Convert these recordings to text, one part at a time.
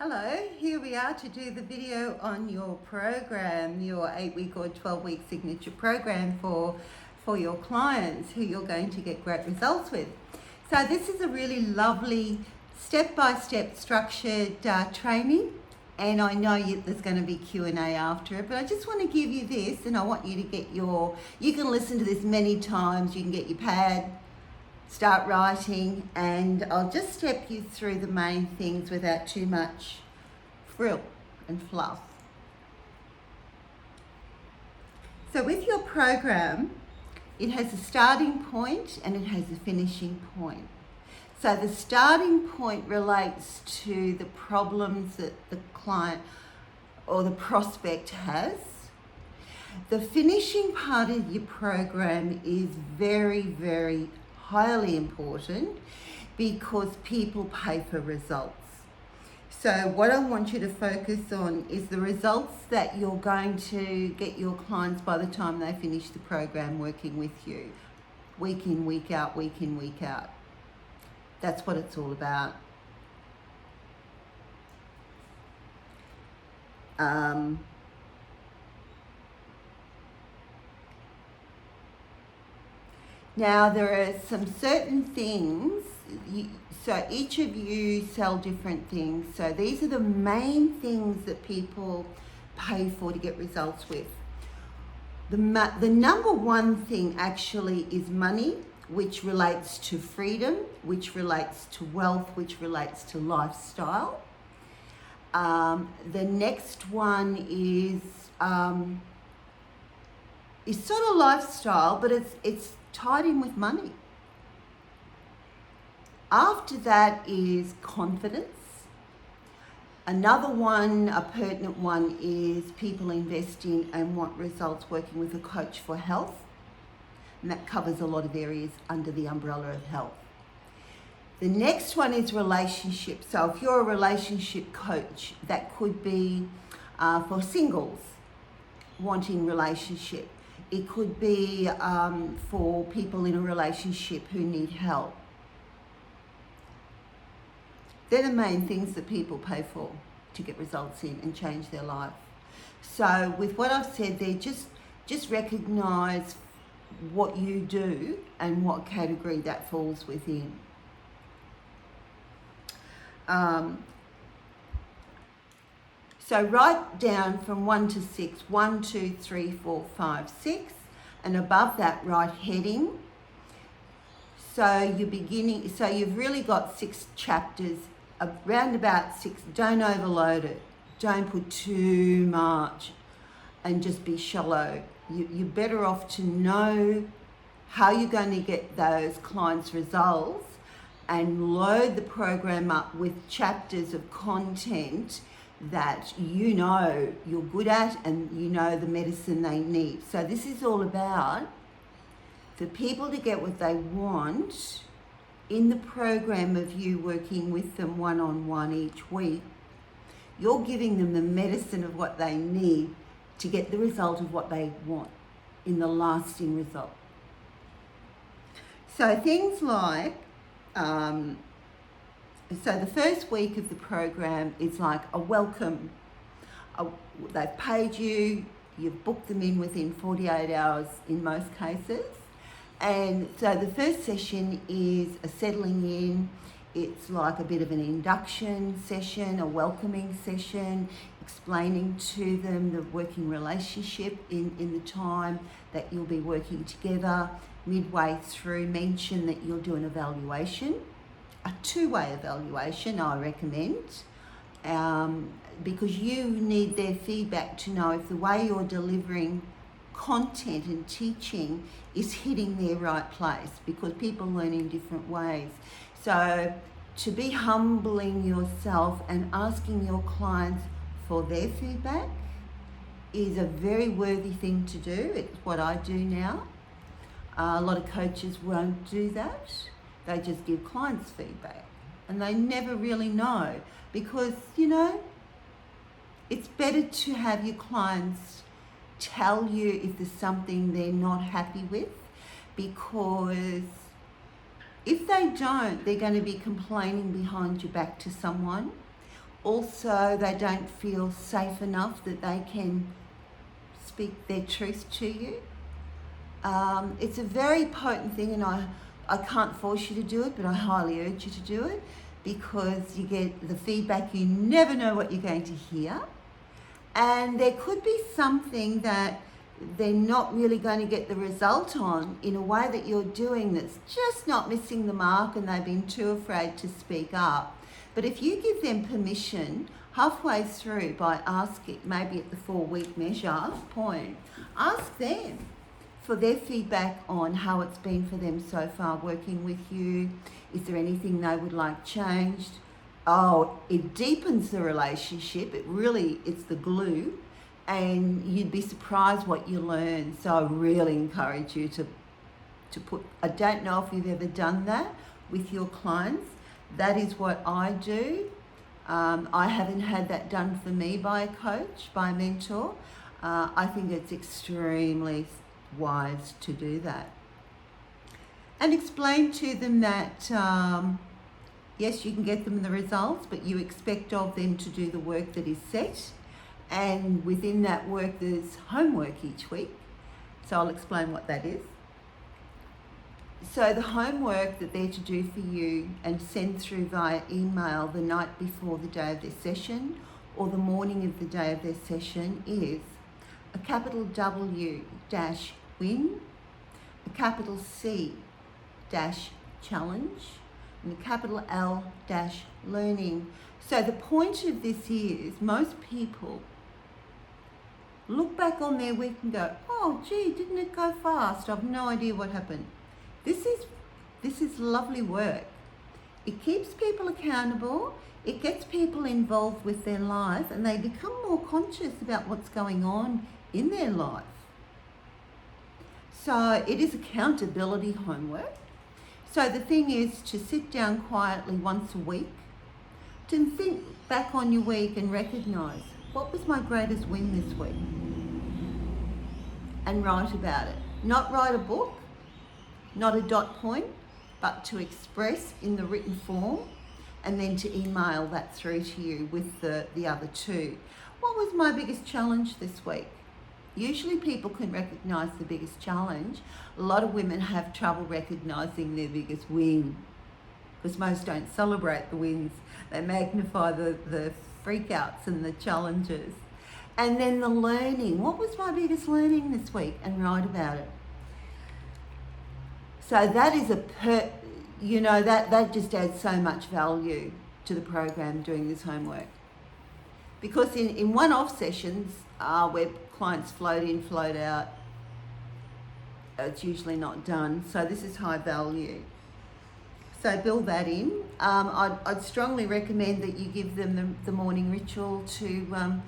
Hello, here we are to do the video on your program, your 8-week or 12-week signature program for your clients who you're going to get great results with. So this is a really lovely step-by-step structured training, and I know there's going to be Q&A after it, but I just want to give you this, and I want you to get you can listen to this many times, you can get your pad, start writing, and I'll just step you through the main things without too much frill and fluff. So with your program, it has a starting point and it has a finishing point. So the starting point relates to the problems that the client or the prospect has. The finishing part of your program is very, very highly important because people pay for results. So what I want you to focus on is the results that you're going to get your clients by the time they finish the program working with you. Week in, week out, week in, week out. That's what it's all about. Now there are some certain things, so each of you sell different things. So these are the main things that people pay for to get results with. The number one thing actually is money, which relates to freedom, which relates to wealth, which relates to lifestyle. The next one is sort of lifestyle, but it's tied in with money. After that is confidence. Another one, a pertinent one, is people investing and want results working with a coach for health. And that covers a lot of areas under the umbrella of health. The next one is relationships. So if you're a relationship coach, that could be for singles wanting relationship. It could be for people in a relationship who need help. They're the main things that people pay for to get results in and change their life. So with what I've said there, just recognise what you do and what category that falls within. So write down from 1 to 6, 1, 2, 3, 4, 5, 6, and above that write heading. So you've really got 6 chapters, around about 6. Don't overload it. Don't put too much and just be shallow. You're better off to know how you're going to get those clients' results and load the program up with chapters of content that you know you're good at and you know the medicine they need. So this is all about for people to get what they want in the program of you working with them one-on-one each week. You're giving them the medicine of what they need to get the result of what they want in the lasting result. So things like so the first week of the program is like a welcome. They've paid you, you've booked them in within 48 hours in most cases. And so the first session is a settling in. It's like a bit of an induction session, a welcoming session, explaining to them the working relationship in the time that you'll be working together. Midway through, mention that you'll do an evaluation. A 2-way evaluation, I recommend, because you need their feedback to know if the way you're delivering content and teaching is hitting their right place, because people learn in different ways. So to be humbling yourself and asking your clients for their feedback is a very worthy thing to do. It's what I do now. A lot of coaches won't do that. They just give clients feedback and they never really know, because, it's better to have your clients tell you if there's something they're not happy with, because if they don't, they're going to be complaining behind your back to someone, Also, they don't feel safe enough that they can speak their truth to you. It's a very potent thing, and I can't force you to do it, but I highly urge you to do it, because you get the feedback. You never know what you're going to hear. And there could be something that they're not really going to get the result on in a way that you're doing that's just not missing the mark, and they've been too afraid to speak up. But if you give them permission halfway through by asking, maybe at the 4-week measure point, ask them for their feedback on how it's been for them so far working with you. Is there anything they would like changed? Oh, it deepens the relationship. It's the glue, and you'd be surprised what you learn. So I really encourage you to put, I don't know if you've ever done that with your clients. That is what I do. I haven't had that done for me by a coach, by a mentor. I think it's extremely wise to do that. And explain to them that, yes, you can get them the results, but you expect of them to do the work that is set. And within that work, there's homework each week. So I'll explain what that is. So the homework that they're to do for you and send through via email the night before the day of their session or the morning of the day of their session is a capital W dash win, a capital C dash challenge, and a capital L dash learning. So the point of this is most people look back on their week and go, oh gee, didn't it go fast? I've no idea what happened. This is lovely work. It keeps people accountable, it gets people involved with their life, and they become more conscious about what's going on in their life. So it is accountability homework. So the thing is to sit down quietly once a week, to think back on your week and recognise, what was my greatest win this week? And write about it. Not write a book, not a dot point, but to express in the written form, and then to email that through to you with the other two. What was my biggest challenge this week? Usually people can recognise the biggest challenge. A lot of women have trouble recognising their biggest win, because most don't celebrate the wins. They magnify the freakouts and the challenges. And then the learning. What was my biggest learning this week? And write about it. So that is that just adds so much value to the program, doing this homework. Because in one-off sessions where clients float in, float out, it's usually not done. So this is high value. So build that in. I'd strongly recommend that you give them the morning ritual to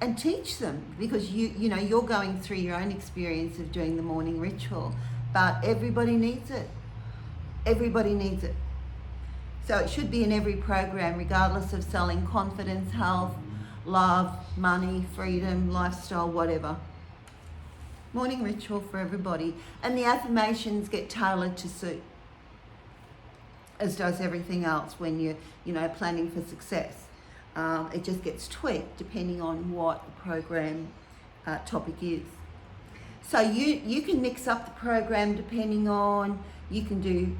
and teach them, because you're going through your own experience of doing the morning ritual, but everybody needs it. Everybody needs it. So it should be in every program, regardless of selling confidence, health, love, money, freedom, lifestyle, whatever. Morning ritual for everybody. And the affirmations get tailored to suit, as does everything else when you're planning for success. It just gets tweaked depending on what the program topic is. So you can mix up the program depending on, you can do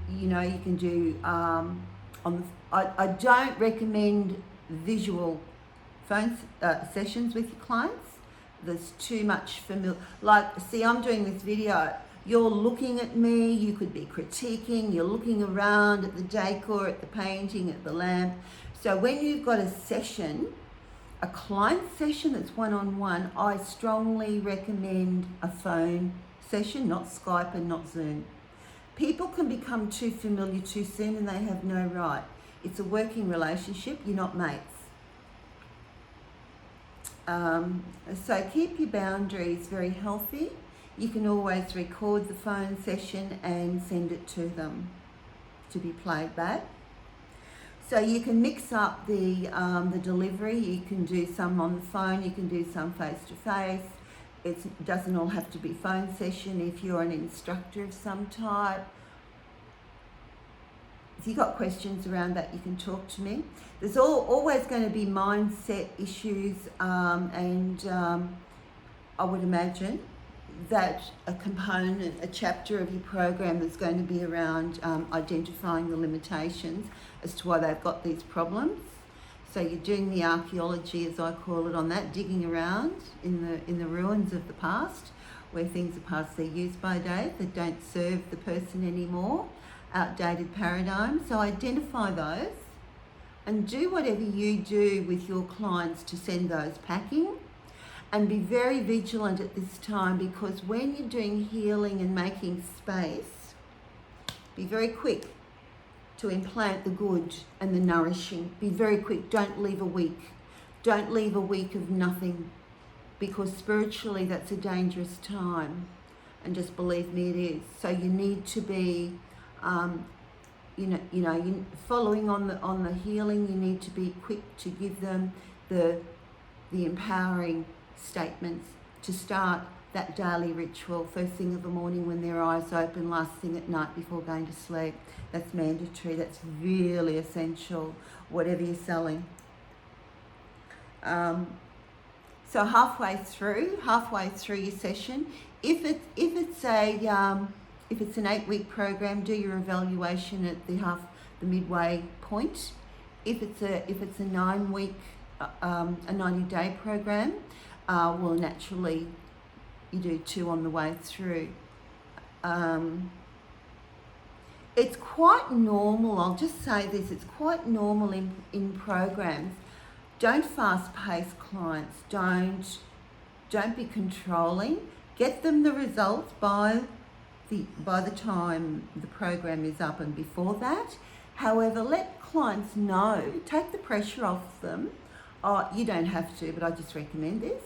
I don't recommend visual phone sessions with your clients. There's too much familiar, I'm doing this video, you're looking at me, you could be critiquing, you're looking around at the decor, at the painting, at the lamp. So when you've got a session, a client session that's one-on-one, I strongly recommend a phone session, not Skype and not Zoom. People can become too familiar too soon, and they have no right. It's a working relationship, you're not mates. So keep your boundaries very healthy. You can always record the phone session and send it to them to be played back. So you can mix up the delivery. You can do some on the phone, you can do some face-to-face. It doesn't all have to be phone session if you're an instructor of some type. if you've got questions around that, you can talk to me. There's always going to be mindset issues, and I would imagine that a component, a chapter of your program is going to be around identifying the limitations as to why they've got these problems. So you're doing the archaeology, as I call it, on that, digging around in the ruins of the past, where things are past their use-by date, that don't serve the person anymore, outdated paradigms. So identify those and do whatever you do with your clients to send those packing. And be very vigilant at this time, because when you're doing healing and making space, be very quick to implant the good and the nourishing. Be very quick. Don't leave a week. Don't leave a week of nothing, because spiritually that's a dangerous time. And just believe me, it is. So you need to be, following on the healing. You need to be quick to give them the empowering statements to start that daily ritual, first thing of the morning when their eyes open, last thing at night before going to sleep. That's mandatory. That's really essential, whatever you're selling. So halfway through your session, if it's an 8-week program, do your evaluation at the midway point. If it's a 9-week, a 90-day program, well, naturally you do 2 on the way through. It's quite normal, I'll just say this, it's quite normal in programs. Don't fast-pace clients, don't be controlling. Get them the results by the time the program is up and before that. However, let clients know, take the pressure off them. You don't have to, but I just recommend this.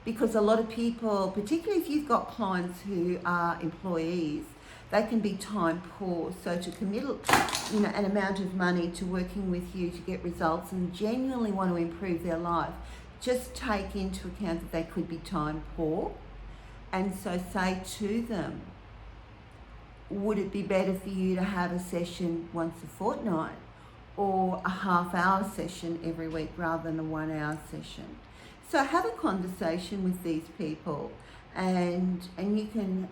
Because a lot of people, particularly if you've got clients who are employees, they can be time poor. So to commit, an amount of money to working with you to get results and genuinely want to improve their life, just take into account that they could be time poor. And so say to them, would it be better for you to have a session once a fortnight, or a half-hour session every week rather than a 1-hour session? So have a conversation with these people, and you can,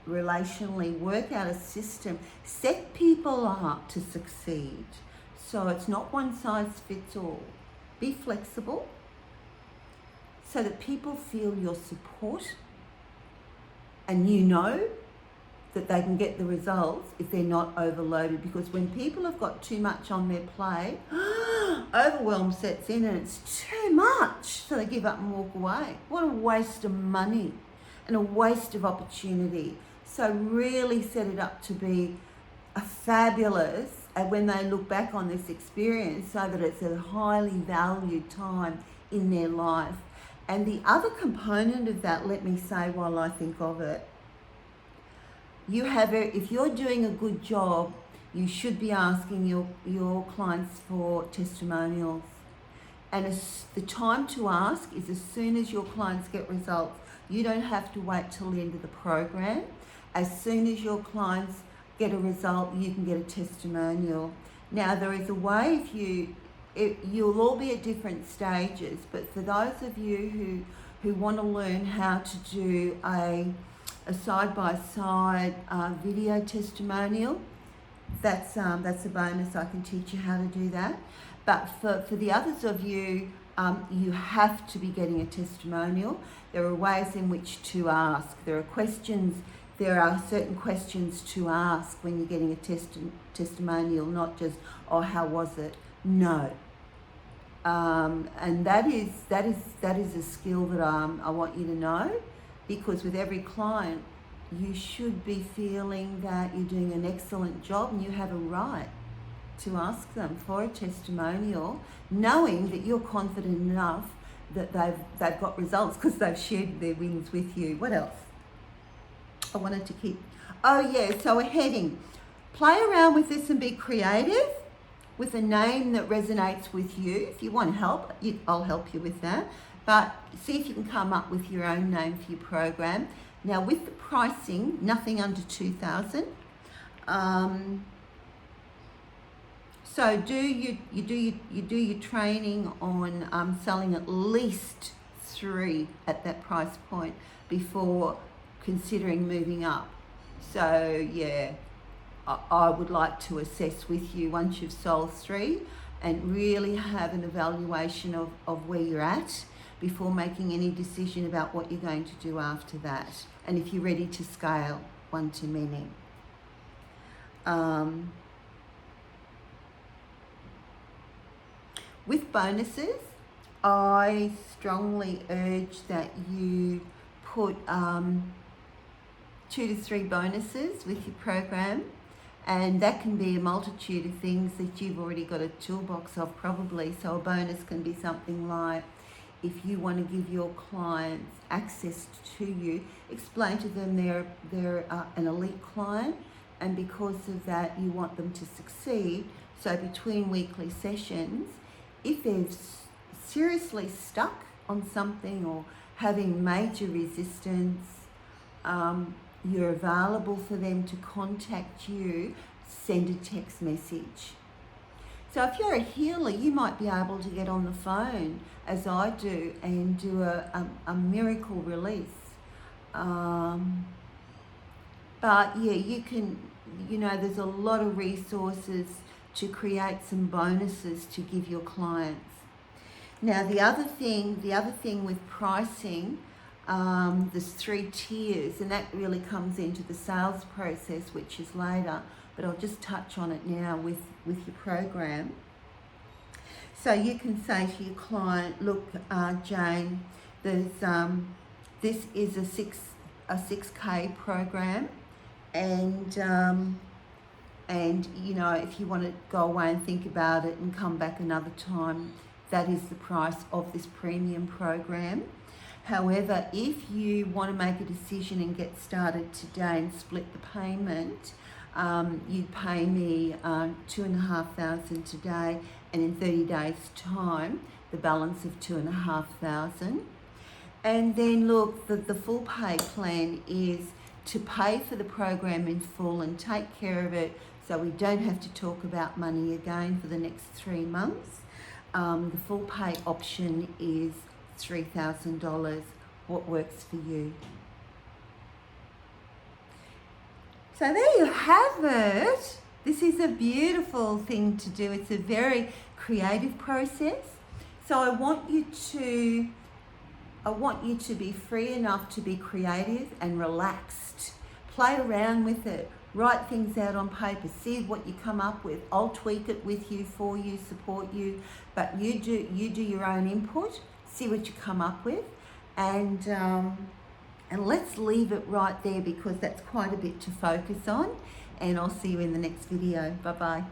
relationally work out a system, set people up to succeed. So it's not one size fits all. Be flexible so that people feel your support, and that they can get the results if they're not overloaded. Because when people have got too much on their plate, overwhelm sets in and it's too much. So they give up and walk away. What a waste of money and a waste of opportunity. So really set it up to be a fabulous, and when they look back on this experience, so that it's a highly valued time in their life. And the other component of that, let me say while I think of it, if you're doing a good job, you should be asking your clients for testimonials. And the time to ask is as soon as your clients get results. You don't have to wait till the end of the program. As soon as your clients get a result, you can get a testimonial. Now, there is a way, you'll all be at different stages, but for those of you who want to learn how to do a side-by-side video testimonial, that's a bonus. I can teach you how to do that. But for the others of you, you have to be getting a testimonial. There are ways in which to ask. There are certain questions to ask when you're getting a testimonial, not just, oh, how was it? No. And that is a skill that I want you to know, because with every client, you should be feeling that you're doing an excellent job and you have a right to ask them for a testimonial, knowing that you're confident enough that they've got results because they've shared their wins with you. What else? I wanted to keep... Oh yeah, so a heading. Play around with this and be creative with a name that resonates with you. If you want help, I'll help you with that. But see if you can come up with your own name for your program. Now with the pricing, nothing under $2,000. So you do your training on selling at least 3 at that price point before considering moving up. So yeah, I would like to assess with you once you've sold 3 and really have an evaluation of where you're at before making any decision about what you're going to do after that, and if you're ready to scale one to many. With bonuses, I strongly urge that you put 2 to 3 bonuses with your program, and that can be a multitude of things that you've already got a toolbox of probably. So a bonus can be something like, if you want to give your clients access to you, explain to them they're an elite client, and because of that you want them to succeed. So between weekly sessions, if they're seriously stuck on something or having major resistance, you're available for them to contact you, send a text message. So if you're a healer, you might be able to get on the phone, as I do, and do a miracle release. But yeah, you can, there's a lot of resources to create some bonuses to give your clients. Now the other thing with pricing, there's 3 tiers, and that really comes into the sales process, which is later, but I'll just touch on it now with your program. So you can say to your client, look, Jane, there's this is a 6K program, and if you want to go away and think about it and come back another time, that is the price of this premium program. However, if you want to make a decision and get started today and split the payment, you'd pay me $2,500 today, and in 30 days time the balance of $2,500. And then look, the full pay plan is to pay for the program in full and take care of it, so we don't have to talk about money again for the next 3 months. The full pay option is $3,000. What works for you? So there you have it. This is a beautiful thing to do. It's a very creative process. So I want you to be free enough to be creative and relaxed. Play around with it. Write things out on paper. See what you come up with. I'll tweak it with you, for you, support you. But you do your own input. See what you come up with, and let's leave it right there, because that's quite a bit to focus on. And I'll see you in the next video. Bye bye.